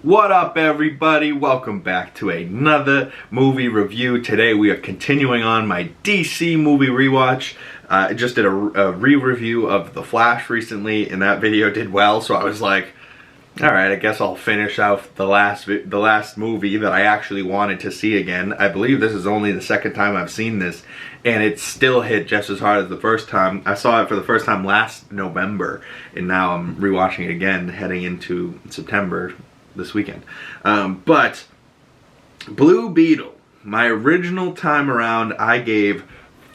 What up, everybody? Welcome back to another movie review. Today we are continuing on my DC movie rewatch. I just did a re-review of The Flash recently, and that video did well, so I was like, alright, I guess I'll finish out the last movie that I actually wanted to see again. I believe this is only the second time I've seen this, and it still hit just as hard as the first time. I saw it for the first time last November, and now I'm rewatching it again heading into September this weekend. But Blue Beetle, my original time around, I gave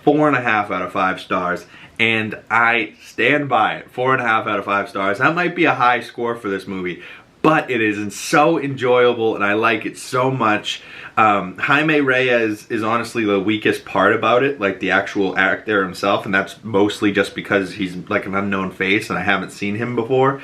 4.5 out of 5 stars, and I stand by it. 4.5 out of 5 stars. That might be a high score for this movie, but it is so enjoyable and I like it so much. Jaime Reyes is honestly the weakest part about it, like the actual actor himself, and that's mostly just because he's like an unknown face and I haven't seen him before.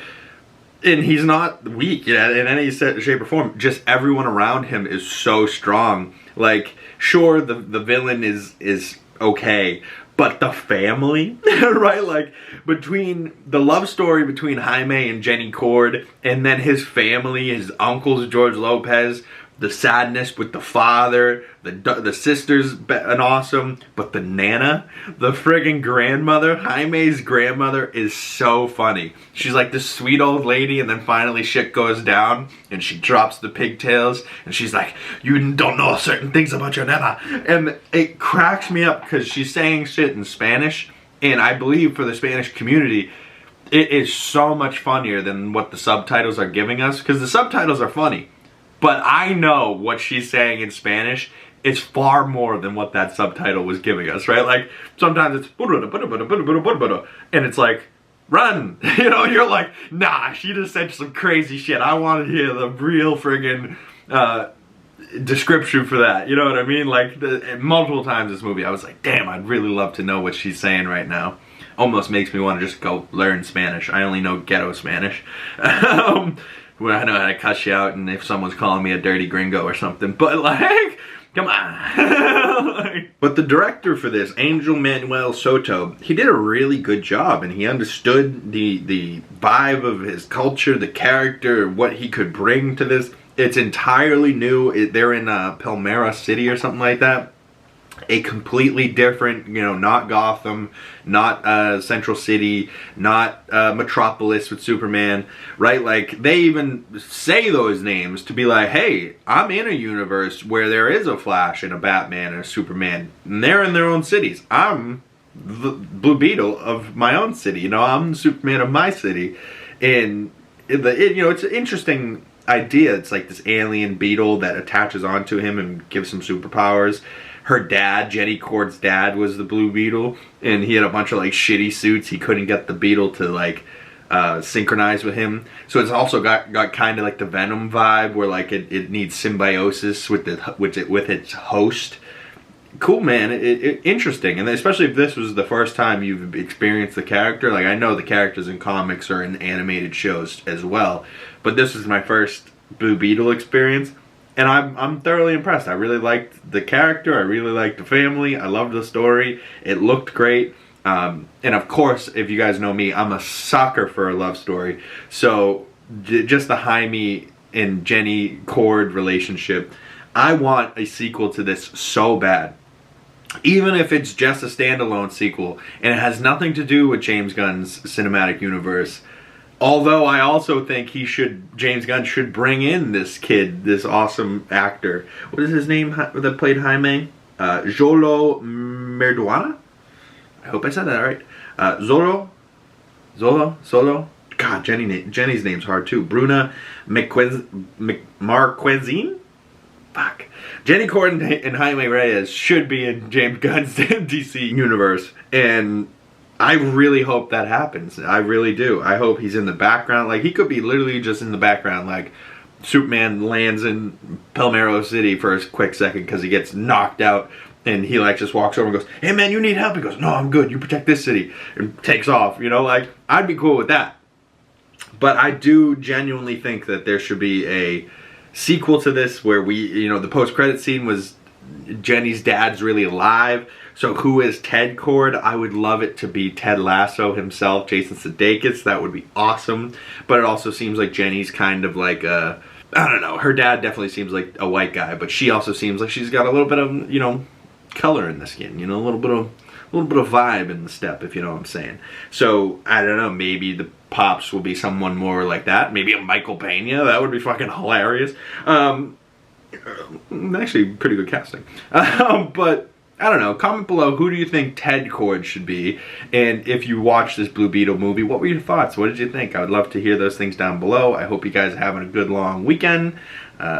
And he's not weak in any shape or form. Just everyone around him is so strong. Like, sure, the villain is okay, but the family, right? Like, between the love story between Jaime and Jenny Cord, and then his family, his uncles, George Lopez, the sadness with the father, the sister's an awesome, but the Nana, the friggin' grandmother, Jaime's grandmother is so funny. She's like this sweet old lady, and then finally shit goes down, and she drops the pigtails, and she's like, you don't know certain things about your Nana. And it cracks me up because she's saying shit in Spanish, and I believe for the Spanish community, it is so much funnier than what the subtitles are giving us, because the subtitles are funny. But I know what she's saying in Spanish is far more than what that subtitle was giving us, right? Like, sometimes it's and it's like, run! You know, you're like, nah, she just said some crazy shit. I want to hear the real friggin' description for that. You know what I mean? Like, multiple times this movie, I was like, damn, I'd really love to know what she's saying right now. Almost makes me want to just go learn Spanish. I only know ghetto Spanish. Where I know how to cuss you out and if someone's calling me a dirty gringo or something, but like, come on. But the director for this, Angel Manuel Soto, he did a really good job, and he understood the vibe of his culture, the character, what he could bring to this. It's entirely new. They're in Palmera City or something like that. A completely different, you know, not Gotham, not Central City, not Metropolis with Superman, right? Like, they even say those names to be like, hey, I'm in a universe where there is a Flash and a Batman and a Superman, and they're in their own cities. I'm the Blue Beetle of my own city, you know, I'm the Superman of my city. And, you know, it's an interesting idea. It's like this alien beetle that attaches onto him and gives him superpowers. Her dad, Jenny Cord's dad, was the Blue Beetle, and he had a bunch of like shitty suits. He couldn't get the Beetle to like synchronize with him. So it's also got kind of like the Venom vibe, where like it needs symbiosis with its host. Cool, man. Interesting, and especially if this was the first time you've experienced the character. Like, I know the characters in comics or in animated shows as well, but this is my first Blue Beetle experience. And I'm thoroughly impressed. I really liked the character. I really liked the family. I loved the story. It looked great. And of course, if you guys know me, I'm a sucker for a love story. So just the Jaime and Jenny Cord relationship, I want a sequel to this so bad. Even if it's just a standalone sequel and it has nothing to do with James Gunn's cinematic universe. Although I also think James Gunn should bring in this kid, this awesome actor. What is his name that played Jaime? Jolo Merduana? I hope I said that right. Zolo? God, Jenny's name's hard too. Bruna Marquezine? Fuck. Jenny Cord and Jaime Reyes should be in James Gunn's DC universe. And I really hope that happens. I really do. I hope he's in the background. Like, he could be literally just in the background. Like, Superman lands in Palmera City for a quick second because he gets knocked out. And he, like, just walks over and goes, hey, man, you need help? He goes, no, I'm good. You protect this city. And takes off. You know, like, I'd be cool with that. But I do genuinely think that there should be a sequel to this where the post-credit scene was Jenny's dad's really alive. So who is Ted Cord? I would love it to be Ted Lasso himself, Jason Sudeikis. That would be awesome. But it also seems like Jenny's kind of like a I don't know, her dad definitely seems like a white guy, but she also seems like she's got a little bit of, you know, color in the skin, you know, a little bit of vibe in the step, if you know what I'm saying. So I don't know, maybe the pops will be someone more like that. Maybe a Michael Pena. That would be fucking hilarious. Actually, pretty good casting. But I don't know. Comment below, who do you think Ted Kord should be? And if you watched this Blue Beetle movie, what were your thoughts? What did you think? I would love to hear those things down below. I hope you guys are having a good long weekend.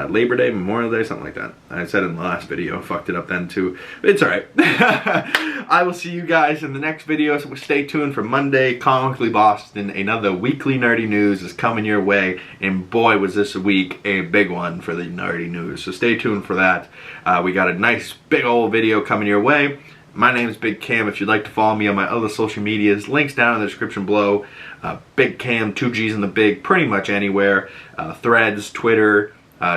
Labor Day, Memorial Day, something like that. I said in the last video, fucked it up then too. It's alright. I will see you guys in the next video, so stay tuned for Monday, Comically Boston. Another weekly nerdy news is coming your way, and boy was this week a big one for the nerdy news. So stay tuned for that. We got a nice big old video coming your way. My name is Big Cam. If you'd like to follow me on my other social medias, links down in the description below. Big Cam, 2 G's in the Big, pretty much anywhere. Threads, Twitter.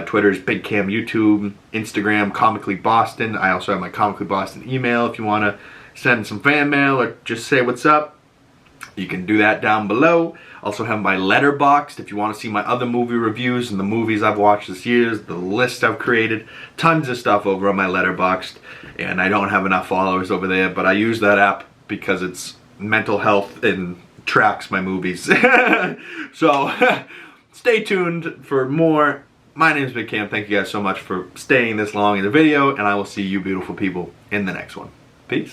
Twitter's Big Cam, YouTube, Instagram, Comically Boston. I also have my Comically Boston email if you want to send some fan mail or just say what's up. You can do that down below. Also have my Letterboxd if you want to see my other movie reviews and the movies I've watched this year, the list I've created. Tons of stuff over on my Letterboxd. And I don't have enough followers over there, but I use that app because it's mental health and tracks my movies. So stay tuned for more. My name is Big Cam. Thank you guys so much for staying this long in the video, and I will see you beautiful people in the next one. Peace.